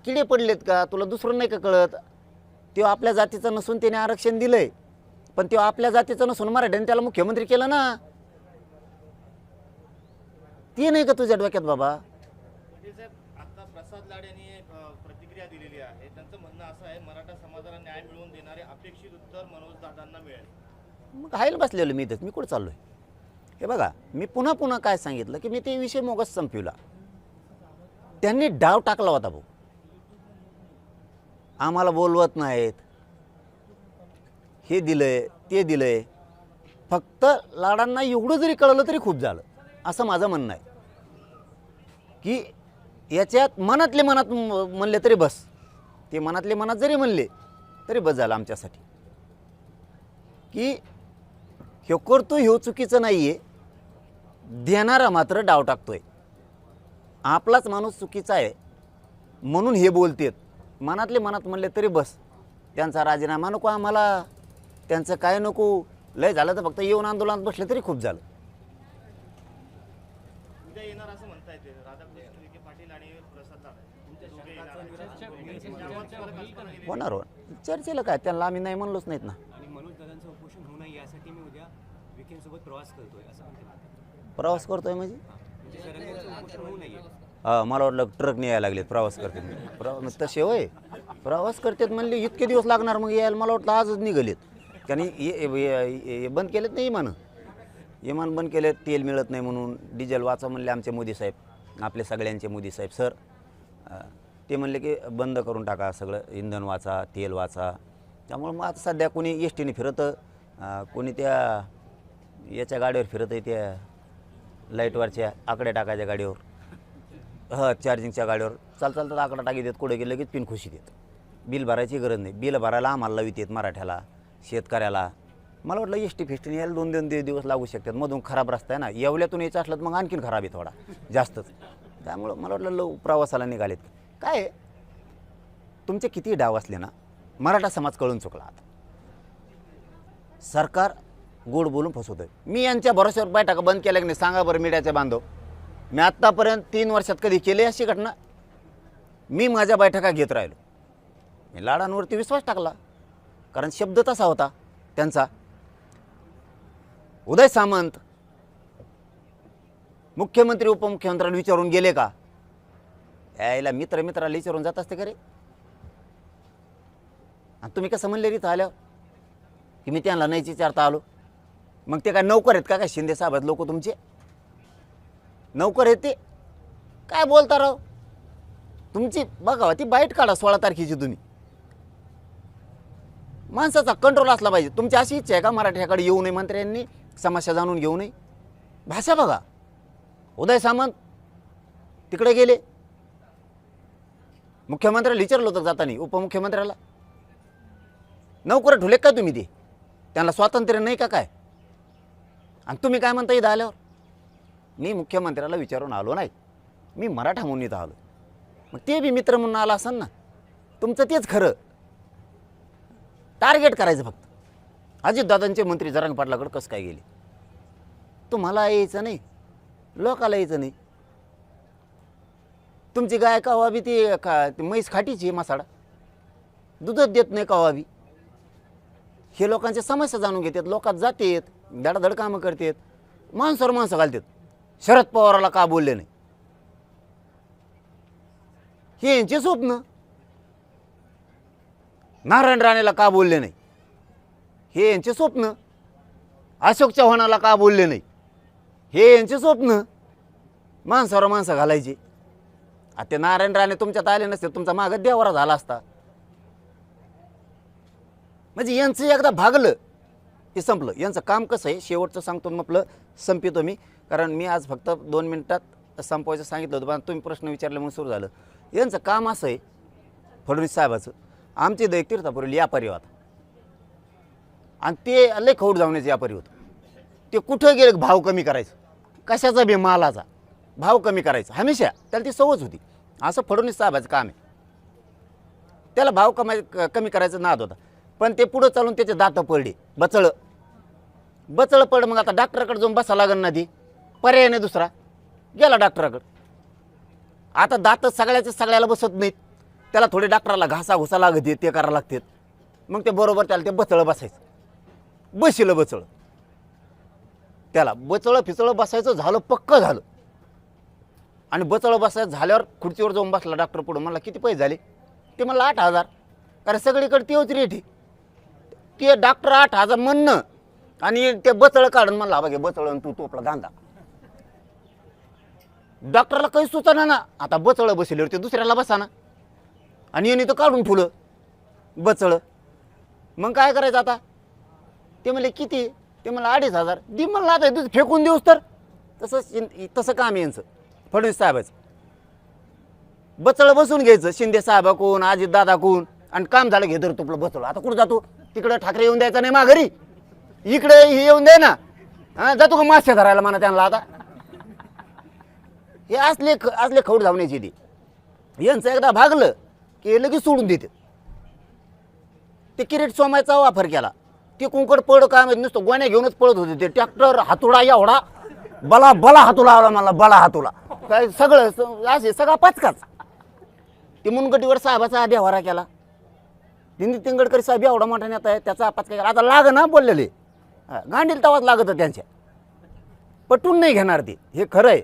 किडे पडलेत का? तुला दुसरं नाही का कळत? तो आपल्या जातीचा नसून त्याने आरक्षण दिलंय, पण तो आपल्या जातीचा नसून मराठ्याने त्याला मुख्यमंत्री केलं ना. ते नाही का तुझ्या डोक्यात बाबा? म्हणजे साहेब, आता प्रसाद लाड यांनी प्रतिक्रिया दिलेली आहे. त्यांचं म्हणणं असं आहे, मराठा समाजाला न्याय मिळवून देणारे अपेक्षित उत्तर मनोज दादांना मिळेल. मग हायला बसलेलो मी इथंच. मी कुठं चाललो आहे? हे बघा, मी पुन्हा पुन्हा काय सांगितलं की मी ते विषय मोगच संपविला. त्यांनी डाव टाकला होता भाऊ. आम्हाला बोलवत नाहीत, हे दिलंय ते दिलंय. फक्त लाडांना एवढं जरी कळलं तरी खूप झालं, असं माझं म्हणणं आहे. की याच्यात मनातले मनात म्हणले तरी बस. ते मनातले मनात जरी म्हणले तरी बस झालं आमच्यासाठी. की ह्यो करतो ह्यो चुकीचं नाही आहे, देणारा मात्र डाव टाकतोय. आपलाच माणूस चुकीचा आहे म्हणून हे बोलतेत. मनातले मनात म्हणले तरी बस. त्यांचा राजीनामा नको आम्हाला, त्यांचं काय नको. लय झालं तर फक्त येऊन आंदोलनात बसले तरी खूप झालं. उद्या येणार असं म्हणता येते राधाकृष्ण विखे पाटील आणि प्रसाद लाड दोघे येणार आहेत. होणार हो चर्चेला काय, त्यांना आम्ही नाही म्हणलोच नाहीत ना. आणि मनोज दादांचं उपोषण होऊ नये यासाठी मी उद्या विखेंसोबत प्रवास करतोय असं म्हणते. प्रवास करतोय म्हणजे म्हणजे सरांचं उपोषण होऊ नये. मला वाटलं ट्रक यायला लागलेत प्रवास करतात. प्रवास तसे होय, प्रवास करतात म्हणले इतके दिवस लागणार मग यायला. मला वाटलं आजच निघालेत. कारण बंद केलेत नाही इमान बंद केलेत. तेल मिळत नाही म्हणून. डिझेल वाचा म्हणले आमचे मोदी साहेब, आपले सगळ्यांचे मोदी साहेब सर. ते म्हणले की बंद करून टाका सगळं, इंधन वाचा, तेल वाचा. त्यामुळं मग आता सध्या कोणी एस टीने फिरतं, कोणी त्या याच्या गाडीवर फिरतं आहे, त्या लाईटवरच्या आकडे टाकायच्या गाडीवर, चार्जिंगच्या गाडीवर चालता आकडा टाकी देत, कुठे गेलं लगेच पिन खुशी देत. बिल भरायची गरज नाही. बिल भरायला आम्हाला लावित येत, मराठ्याला, शेतकऱ्याला. मला वाटलं एस टी फेस्टीने यायला 2-2 दिवस लागू शकतात. मधून खराब रस्ता आहे ना, येवल्यातून यायचं असलं तर मग आणखीन खराब आहे थोडा जास्तच. त्यामुळं मला वाटलं प्रवासाला निघालेत. काय तुमचे किती डाव असले ना, मराठा समाज कळून चुकला. आता सरकार गोड बोलून फसवत आहे. मी यांच्या भरोश्यावर बैठका बंद केल्या की नाही सांगा बरं मीडियाचे बांधव. मी आत्तापर्यंत 3 वर्षात कधी केली अशी घटना? मी माझ्या बैठका घेत राहिलो. मी लाडांवरती विश्वास टाकला, कारण शब्द तसा होता त्यांचा. उदय सामंत मुख्यमंत्री उपमुख्यमंत्र्यांना विचारून गेले का? यायला मित्राला विचारून जात असते का रे? आणि तुम्ही कसं म्हणले रीत आल्यावर की मी त्यांना नाही विचारता आलो? मग ते काय नौकर आहेत का? काय शिंदे साहेब आहेत लोक तुमचे? नौकर आहेत ते? काय बोलता राव तुमची? बघा ती बाईट काढा 16 तारखेची. तुम्ही माणसाचा कंट्रोल असला पाहिजे. तुमची अशी इच्छा आहे का मराठ्याकडे येऊ नये, मंत्र्यांनी समस्या जाणून घेऊ नये? भाषा बघा. उदय सामंत तिकडे गेले, मुख्यमंत्र्याला विचारलं होतं जाताना, उपमुख्यमंत्र्याला. नौकर ठुले का तुम्ही? ते त्यांना स्वातंत्र्य नाही का काय? आणि तुम्ही काय म्हणता इथं आल्यावर? मी मुख्यमंत्र्याला विचारून आलो नाही, मी मराठा म्हणून इथं आलो. मग ते बी मित्र म्हणून आला असेल ना. तुमचं तेच खरं. टार्गेट करायचं फक्त. अजितदादांचे मंत्री जरांग पाटलाकडे कसं काय गेले? तुम्हाला यायचं नाही, लोकाला यायचं नाही. तुमची गाय कवा बी ती म्हैस खाटीची मसाडा, दूधच देत नाही कवा बी. हे लोकांच्या समस्या जाणून घेतात, लोकात जातात, धडाधड कामं करतात, माणसावर माणसं घालतात. शरद पवाराला का बोलले नाही? हे यांचे स्वप्न. नारायण राणेला का बोलले नाही? हे यांचे स्वप्न. अशोक चव्हाणाला का बोलले नाही? हे यांचे स्वप्न. माणसावर माणसं घालायची. आता ते नारायण राणे तुमच्यात आले नसते, तुमचा मागं देवरा झाला असता. म्हणजे यांचं एकदा भागलं ते संपलं. यांचं काम कसं आहे शेवटचं सांगतो, म्हटलं संपितो मी, कारण मी आज फक्त 2 मिनिटात संपवायचं सांगितलं होतं, पण तुम्ही प्रश्न विचारले म्हणून सुरू झालं. यांचं काम असं आहे फडणवीस साहेबाचं, आमचे दैक तीर्थापुरील व्यापारी होता आणि ते लय खौट जावण्याचे व्यापारी होतं. ते कुठं गेलं भाव कमी करायचं, कशाचा बी मालाचा भाव कमी करायचा हमेशा, त्याला ती सवयच होती. असं फडणवीस साहेबाचं काम आहे. त्याला भाव कमी करायचा नाद होता, पण ते पुढं चालून त्याचे दात पडले, बचळ पड. मग आता डॉक्टरकडे जाऊन बसा लागेल ना, ती पर्याय नाही दुसरा, गेला डॉक्टराकडे. आता दात सगळ्याला बसत नाहीत, त्याला थोडे डॉक्टरला घुसा लागते, ते करावं लागतात. मग ते बरोबर त्याला ते बचळ बसायचं, बसिलं बचळ. त्याला बचळ फिचळं बसायचं झालं, पक्क झालं. आणि बचळ बसायचं झाल्यावर खुर्चीवर जाऊन बसला डॉक्टर पुढं. मला किती पैसे झाले? ते मला 8,000. कारण सगळीकडे तेच रेट आहे. ते डॉक्टर 8,000 म्हणणं आणि ते बचळ काढून म्हणला बघे बचळ तू तोपला गांधा. डॉक्टरला काही सुचना ना, आता बचळ बसल्यावर ते दुसऱ्याला बसा ना, आणि यांनी तर काढून ठेवलं बचळ. मग काय करायचं आता? ते म्हणले किती? ते मला 2,500. दि म्हणलं आता दूध फेकून देऊस तर. तसं काम आहे यांचं फडणवीस साहेबाचं. बचळ बसून घ्यायचं शिंदे साहेबाकून, अजित दादाकून, आणि काम झालं घे तर तुपलं बचळ. आता कुठं जातो? तिकडं ठाकरे येऊन द्यायचा नाही माघारी, इकडे हे येऊन दे ना. हां, जातो का मासे धरायला म्हणा त्यांना? आता हे असले खौट धावण्याची ती. यांचं एकदा भागलं की हे लगेच सोडून देते. ते किरीट सोमायचा वापर केला, ते कुंकड पड काय नुसतं गोण्या घेऊनच पळत होते. ते ट्रॅक्टर हातोडा एवढा बला हातोला आला मला, बला हातोला काय सगळं असे सगळा पाचकाच. ते मुनगटीवर साहेबाचा देवारा केला. नितीन गडकरी साहेब एवढा मोठा नेता आहे, त्याचा पाचका केला. आता लाग ना बोललेले गांडील तवाच लागत त्यांच्या, पटून नाही घेणार ते, हे खरं आहे.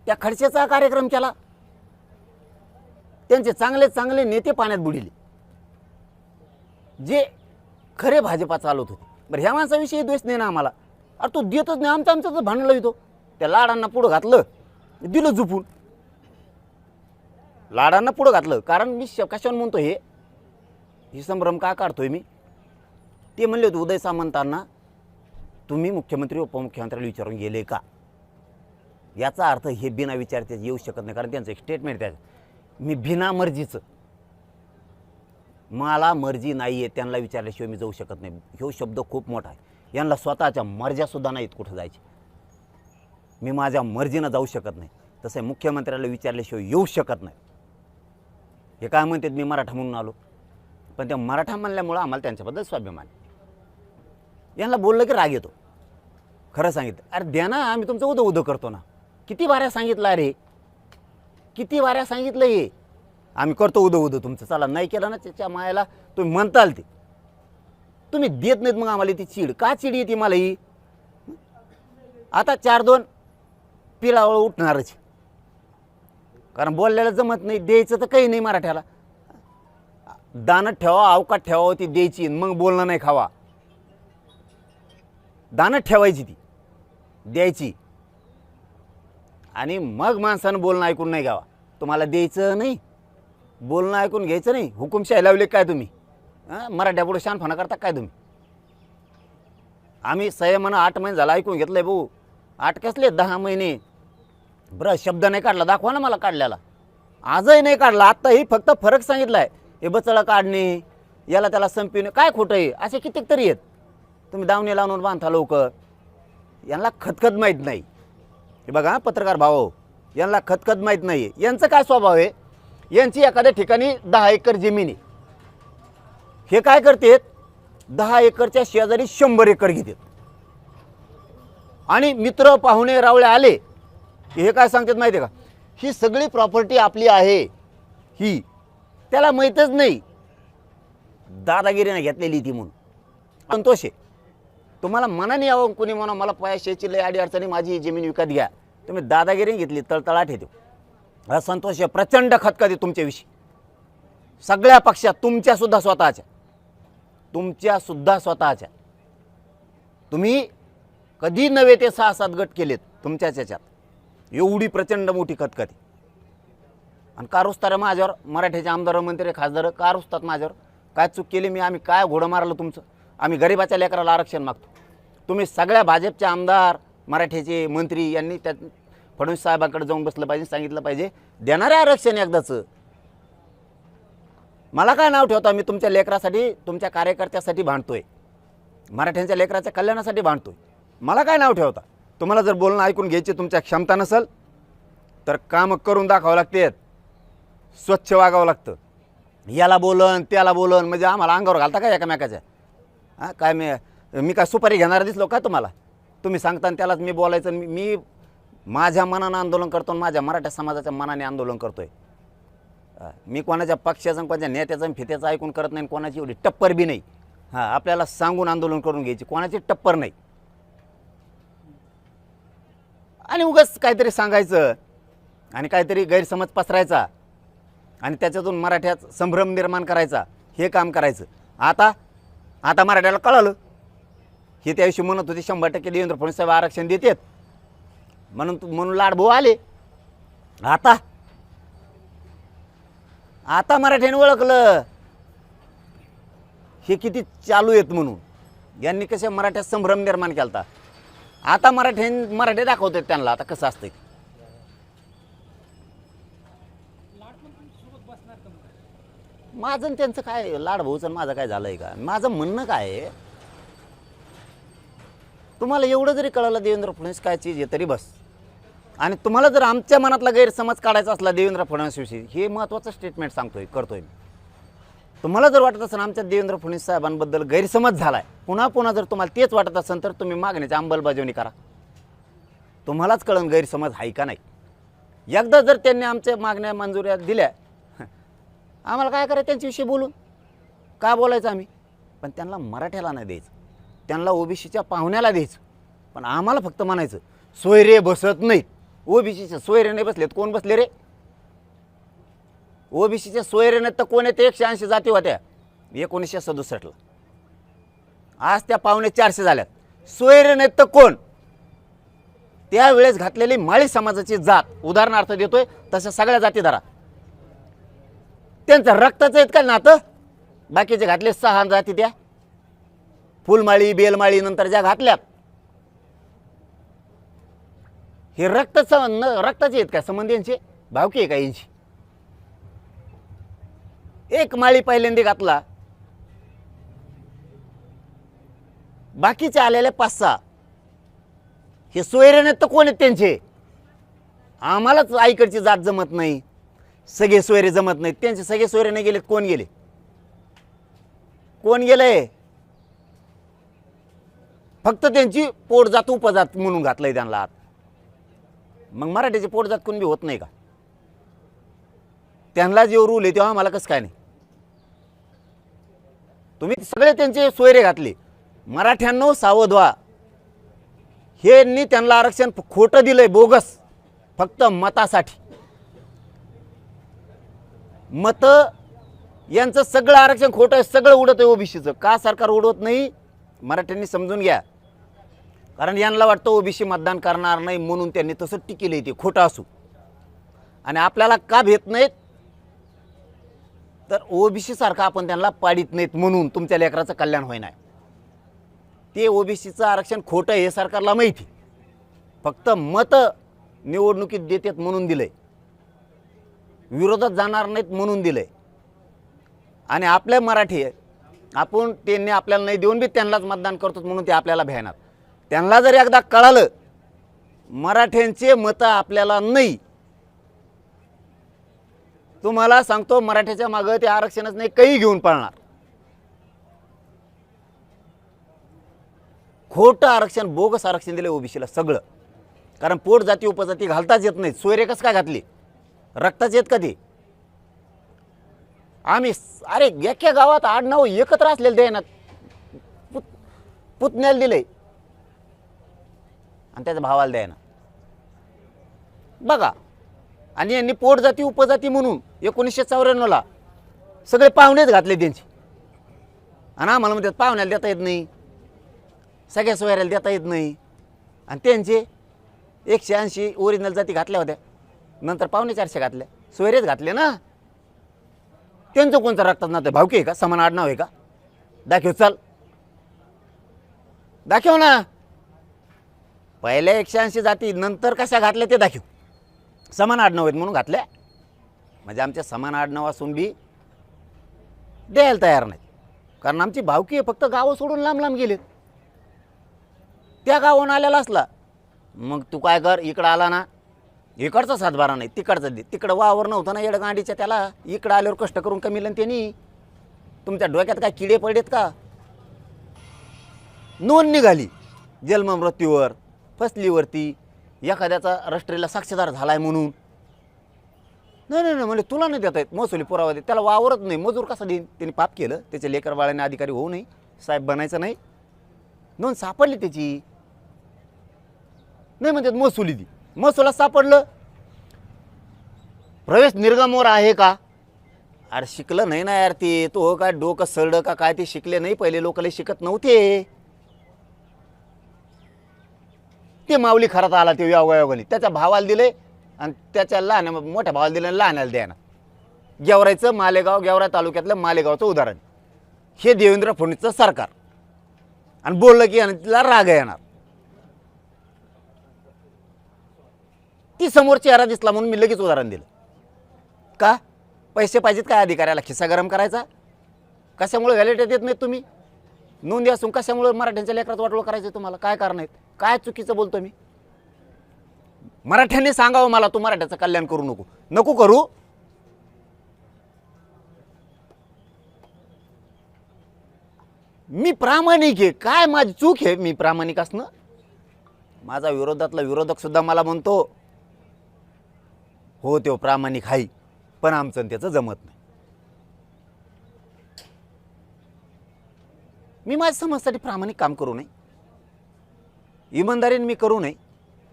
त्या खडसेचा कार्यक्रम केला, त्यांचे चांगले नेते पाण्यात बुडिले, जे खरे भाजपा चालवत होते. बरं, ह्या माणसाविषयी द्वेष नाही ना आम्हाला. अरे तो देतच नाही, आमचं भांडलं येतो. त्या लाडांना पुढं घातलं, दिलं झुपून. लाडांना पुढं घातलं. कारण मी कशावर म्हणतो हे संभ्रम का काढतोय मी? ते म्हणले होते उदय सामंतांना, तुम्ही मुख्यमंत्री उपमुख्यमंत्र्याला विचारून गेले का? याचा अर्थ हे बिना विचारते येऊ शकत नाही. कारण त्यांचं एक स्टेटमेंट त्याचं, मी बिना मर्जीचं, मला मर्जी नाही आहे, त्यांना विचारल्याशिवाय मी जाऊ शकत नाही. ह्यो शब्द खूप मोठा आहे. यांना स्वतःच्या मर्ज्यासुद्धा नाहीत कुठं जायची. मी माझ्या मर्जीनं जाऊ शकत नाही. तसं मुख्यमंत्र्याला विचारल्याशिवाय येऊ शकत नाही. हे काय म्हणतात, मी मराठा म्हणून आलो. पण त्या मराठा म्हणल्यामुळं आम्हाला त्यांच्याबद्दल स्वाभिमान. यांना बोललं की राग येतो. खरं सांगितलं, अरे द्या ना, आम्ही तुमचं उदं करतो ना. किती वाऱ्या सांगितलं, अरे किती वाऱ्या सांगितलं हे, आम्ही करतो उदं तुमचं. चला, नाही केलं ना त्याच्या मायाला तुम्ही म्हणताल ते, तुम्ही देत नाहीत. मग आम्हाला ती चीड का चीड येते मला ही? आता 4-2 पिलावळ उठणारच. कारण बोलल्याला जमत नाही, द्यायचं तर काही नाही. मराठ्याला दानत ठेवा, अवकात ठेवा, ती द्यायची, मग बोलणं नाही खावा. दानत ठेवायची, ती द्यायची, आणि मग माणसानं बोलणं ऐकून नाही घ्यावा. तुम्हाला द्यायचं नाही, बोलणं ऐकून घ्यायचं नाही. हुकुमशाही लावले काय तुम्ही? मराठ्यापुढे शानपणा करता काय तुम्ही? आम्ही संयमानं 8 महिने झाला ऐकून घेतलंय भाऊ. 8 कसले 10 महिने. बरं, शब्द नाही काढला, दाखवा ना मला काढल्याला. आजही नाही काढला. आत्ताही फक्त फरक सांगितला आहे. हे बचळा काढणे, याला त्याला संपविणे, काय खोटं आहे. असे कित्येक तरी आहेत. तुम्ही दावणे लावून बांधता लोक. यांना खतखत माहीत नाही. हे बघा पत्रकार भाऊ, यांना खतखत माहीत नाही. यांचं काय स्वभाव आहे, यांची एखाद्या ठिकाणी 10 एकर जमीन आहे. हे काय करतात, 10 एकरच्या शेजारी 100 एकर घेतात. आणि मित्र पाहुणे रावळे आले, हे काय सांगतात माहिती आहे का, ही सगळी प्रॉपर्टी आपली आहे. ही त्याला माहीतच नाही, दादागिरीने घेतलेली ती म्हणून. संतोष आहे. तुम्हाला मनाने यावं, कोणी म्हणा मला पैशाची लय अडी अडचणी, माझी जमीन विकत घ्या. तुम्ही दादागिरीने घेतली, तळतळाट येतो. हा संतोष आहे. प्रचंड खतखत आहे तुमच्याविषयी, सगळ्या पक्षात, तुमच्यासुद्धा स्वतःच्या. तुम्ही कधी नव्हे ते 6-7 गट केलेत तुमच्याच याच्यात. एवढी प्रचंड मोठी खतखती. आणि का रुसतारे माझ्यावर? मराठ्याचे आमदार, मंत्री, खासदार का रुसतात माझ्यावर? काय चूक केली मी? आम्ही काय घोडं मारलं तुमचं? आम्ही गरिबाच्या लेकराला आरक्षण मागतो. तुम्ही सगळ्या भाजपचे आमदार, मराठ्याचे मंत्री यांनी त्यात फडणवीस साहेबांकडे जाऊन बसलं पाहिजे, सांगितलं पाहिजे देणार आहे आरक्षण एकदाचं. मला काय नाव ठेवता, मी तुमच्या लेकरासाठी तुमच्या कार्यकर्त्यासाठी भांडतोय, मराठ्यांच्या लेकराच्या कल्याणासाठी भांडतोय. मला काय नाव ठेवता. तुम्हाला जर बोलणं ऐकून घ्यायची तुमच्या क्षमता नसेल तर काम करून दाखवावं लागते, स्वच्छ वागावं लागतं. याला बोलन त्याला बोलन म्हणजे आम्हाला अंगावर घालता का एकामेकाच्या? हां काय मी काय सुपारी घेणार दिसलो का तुम्हाला? तुम्ही सांगता आणि त्यालाच मी बोलायचं. मी माझ्या मनानं आंदोलन करतो आणि माझ्या मराठा समाजाच्या मनाने आंदोलन करतोय. मी कोणाच्या पक्षाचं कोणाच्या नेत्याचं फित्याचं ऐकून करत नाही, कोणाची एवढी टप्पर बी नाही. हां आपल्याला सांगून आंदोलन करून घ्यायची, कोणाची टप्पर नाही. आणि उगाच काहीतरी सांगायचं आणि काहीतरी गैरसमज पसरायचा आणि त्याच्यातून मराठ्यात संभ्रम निर्माण करायचा, हे काम करायचं. आता मराठ्याला कळालं. हे त्या दिवशी म्हणत होते 100% देवेंद्र फडणवीस साहेब आरक्षण देतात म्हणून लाडभाऊ आले. आता मराठ्याने ओळखलं हे किती चालू आहेत म्हणून. यांनी कसे मराठ्यात संभ्रम निर्माण केला. आता मराठे दाखवतात त्यांना आता कसं असतंय. माझं आणि त्यांचं काय, लाडभाऊचं आणि माझं काय झालंय का? माझं म्हणणं काय आहे, तुम्हाला एवढं जरी कळलं देवेंद्र फडणवीस काय चीज आहे तरी बस. आणि तुम्हाला जर आमच्या मनातला गैरसमज काढायचा असला देवेंद्र फडणवीसविषयी, हे महत्त्वाचं स्टेटमेंट करतोय मी. तुम्हाला जर वाटत असेल आमच्या देवेंद्र फडणवीस साहेबांबद्दल गैरसमज झाला आहे, पुन्हा जर तुम्हाला तेच वाटत असेल तर तुम्ही मागण्याची अंमलबजावणी करा. तुम्हालाच कळन गैरसमज आहे का नाही. एकदा जर त्यांनी आमच्या मागण्या मंजुऱ्या दिल्या, आम्हाला काय करायचं त्यांच्याविषयी बोलून, काय बोलायचं आम्ही. पण त्यांना मराठ्याला नाही द्यायचं, त्यांना ओबीसीच्या पाहुण्याला द्यायचं. पण आम्हाला फक्त म्हणायचं सोयरे बसत नाहीत. ओबीसीचे सोयरे नाही बसलेत, कोण बसले रे? ओबीसीच्या सोयरे नाहीत तर कोण येते? 180 जाती होत्या 1967ला. आज त्या पावणे 400 झाल्यात. सोयरे नाहीत तर कोण? त्यावेळेस घातलेली माळी समाजाची जात, उदाहरणार्थ देतोय, तसं सगळ्या जाती धरा. त्यांचं रक्ताचं आहेत का नातं? बाकीचे घातले 6 जाती, त्या फुलमाळी बेलमाळी नंतर ज्या घातल्यात, हे रक्ताचे आहेत का संबंध यांचे? भावकी आहे का यांची? एक माळी पहिल्यांदा घातला, बाकीचे आलेले 5-6 हे सोयरे नाहीत तर कोण आहेत त्यांचे? आम्हालाच आईकडची जात जमत नाही, सगळे सोयरे जमत नाहीत. त्यांचे सगळे सोयरे नाही गेलेत, कोण गेले? कोण गेले? फक्त त्यांची पोटजात उपजात म्हणून घातलंय त्यांना आत. मग मराठीची पोटजात कोण बी होत नाही का? त्यांना जेव्हा रूल आहे तेव्हा आम्हाला कसं काय नाही? तुम्ही सगळे त्यांचे सोयरे घातले. मराठ्यांनो सावध व्हा. हे त्यांना आरक्षण खोटं दिलंय, बोगस, फक्त मतासाठी. मत यांचं सगळं आरक्षण खोटं आहे, सगळं उडत आहे ओबीसीचं. का सरकार उडवत नाही? मराठ्यांनी समजून घ्या. कारण यांना वाटतं ओबीसी मतदान करणार नाही म्हणून त्यांनी तसं टिकेलं, ते खोटं असू. आणि आपल्याला का भेट नाहीत तर ओबीसी सारखं आपण त्यांना पाडीत नाहीत म्हणून तुमच्या लेकराचं कल्याण होईना. ते ओबीसीचं आरक्षण खोटं हे सरकारला माहिती, फक्त मत निवडणुकीत देतात म्हणून दिलंय, विरोधात जाणार नाहीत म्हणून दिलंय. आणि आपले मराठी आपण त्यांनी आपल्याला नाही देऊन बी त्यांनाच मतदान करतो म्हणून ते आपल्याला भ्यायणार. त्यांना जर एकदा कळालं मराठ्यांचे मतं आपल्याला नाही, तुम्हाला सांगतो मराठ्याच्या मागं ते आरक्षणच नाही, काही घेऊन पळणार. खोटं आरक्षण, बोगस आरक्षण दिलं ओबीसीला सगळं. कारण पोट जाती उपजाती घालताच येत नाहीत. सोयरे कसं काय घातली? रक्ताच येत का ते? आम्ही अरे एका गावात 8-9 एकत्र असलेले द्यायना पुतण्याला दिले आणि त्याच्या भावाला द्यायना बघा. आणि यांनी पोट जाती उपजाती म्हणून 1994ला सगळे पाहुणेच घातले त्यांची. आणि आम्हाला म्हणतात पाहुण्याला देता येत नाही, सगळ्या सोयऱ्याला देता येत नाही. आणि त्यांचे 180 ओरिजिनल जाती घातल्या होत्या, नंतर 450 घातल्या, सोयरेच घातले ना. त्यांचं कोणतं रक्तात नातं? भावकी आहे का? समान आडनाव आहे का? दाखव, चाल दाखव ना. पहिल्या 180 जाती नंतर कशा घातल्या ते दाखव. समान आडनाव आहेत म्हणून घातल्या, म्हणजे आमच्या समान आडनाव असून बी द्यायला तयार नाहीत. कारण आमची भावकी आहे, फक्त गावं सोडून लांब लांब गेलेत. त्या गावाहून आलेला असला मग तू काय कर, इकडं आला ना इकडचा सातबारा नाही तिकडचा दे. तिकडं वावर नव्हतं ना येडगांडीच्या त्याला, इकडं आल्यावर कष्ट करून कमीलं त्यांनी. तुमच्या डोक्यात काय किडे पडलेत का? नोंद निघाली जन्म मृत्यूवर, फसलीवरती, एखाद्याचा रजिस्ट्रीला साक्षीदार झालाय म्हणून. नाही नाही नाही म्हणजे तुला नाही देता येत महसुली पुरावा दे. त्याला वावरत नाही, मजूर कसा देईन? त्यांनी पाप केलं, त्याच्या लेकर बाळाने अधिकारी होऊ नये, साहेब बनायचं नाही. नोंद सापडली त्याची, नाही म्हणतात महसुली दी. महसुला सापडलं, प्रवेश निर्गमवर आहे का? अरे शिकलं नाही ना यार ते. तो काय डोकं सरडं का काय, ते शिकले नाही. पहिले लोक लय शिकत नव्हते. ते माऊली खरात आला ते योगायोगाने, त्याच्या भावाला दिले आणि त्याच्या लहान मोठ्या भावाला दिलं आणि लहानाला द्याना. गेवरायचं मालेगाव, गेवराई तालुक्यातलं मालेगावचं उदाहरण. हे देवेंद्र फडणवीसचं सरकार. आणि बोललं की तिला राग येणार. ती समोर चेहरा दिसला म्हणून मी लगेच उदाहरण दिलं. का? पैसे पाहिजेत काय अधिकाऱ्याला? खिस्सा गरम करायचा? कशामुळे व्हॅलिडेट देत नाहीत तुम्ही? नोंदी असून कशामुळे मराठ्यांच्या लेकरात वाटोळं करायचं तुम्हाला? काय कारण आहेत? काय चुकीचं बोलतो मी? मराठ्यांनी सांगावं मला, तू मराठ्याचं कल्याण करू नको. नको करू. मी प्रामाणिक आहे. काय माझी चूक आहे मी प्रामाणिक असणं? माझा विरोधातला विरोधक सुद्धा मला म्हणतो हो तो प्रामाणिक आहे, पण आमचं आणि त्याचं जमत नाही. मी माझ्या समाजासाठी प्रामाणिक काम करू नये, इमानदारीने मी करू नये,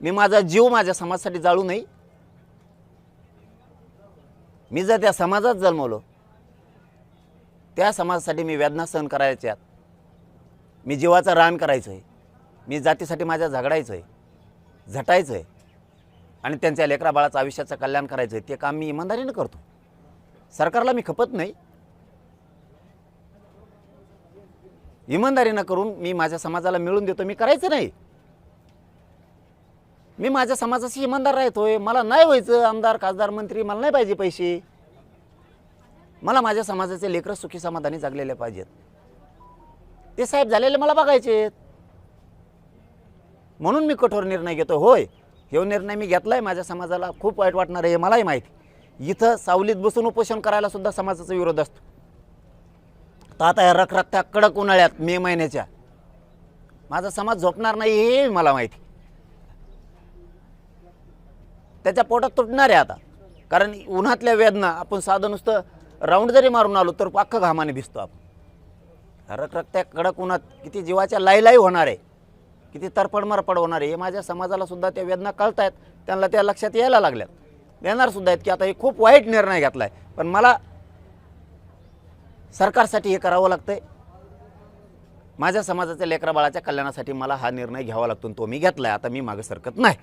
मी माझा जीव माझ्या समाजासाठी जाळू नये. मी जर त्या समाजात जन्मलो, त्या समाजासाठी मी वेदना सहन करायच्यात, मी जीवाचं रान करायचं आहे, मी जातीसाठी माझ्या झगडायचं आहे, झटायचं आहे आणि त्यांच्या लेकरा बाळाचं आयुष्याचं कल्याण करायचं आहे, ते काम मी इमानदारीनं करतो. सरकारला मी खपत नाही. इमानदारीनं करून मी माझ्या समाजाला मिळून देतो. मी करायचं नाही. मी माझ्या समाजाशी इमानदार राहतोय. मला नाही व्हायचं आमदार, खासदार, मंत्री. मला नाही पाहिजे पैसे. मला माझ्या समाजाचे लेकरं सुखी समाधानी जगलेले पाहिजेत. ते साहेब झालेले मला बघायचे. म्हणून मी कठोर निर्णय घेतो. होय, हे निर्णय मी घेतलाय. माझ्या समाजाला खूप वाईट वाटणार आहे हे मलाही माहिती. इथं सावलीत बसून उपोषण करायला सुद्धा समाजाचा विरोध असतो. तर आता या रखरखत्या कडक उन्हाळ्यात मे महिन्याच्या माझा समाज झोपणार नाही हे मला माहिती. त्याच्या पोटात तुटणार आहे आता. कारण उन्हातल्या वेदना आपण साधं नुसतं राऊंड जरी मारून आलो तर अख्खं घामाने भिजतो आपण. रखरखत्या कडक उन्हात किती जीवाच्या लाईलाई होणार आहे, किती तरपड मरपड होणार आहे हे माझ्या समाजाला सुद्धा त्या वेदना कळतायत. त्यांना त्या लक्षात यायला लागल्यात. येणार सुद्धा आहेत की आता हे खूप वाईट निर्णय घेतला आहे, पण मला सरकारसाठी हे करावं लागतंय. माझ्या समाजाच्या लेकरा बाळाच्या कल्याणासाठी मला हा निर्णय घ्यावा लागतो. तो मी घेतला आहे. आता मी मागे सरकत नाही.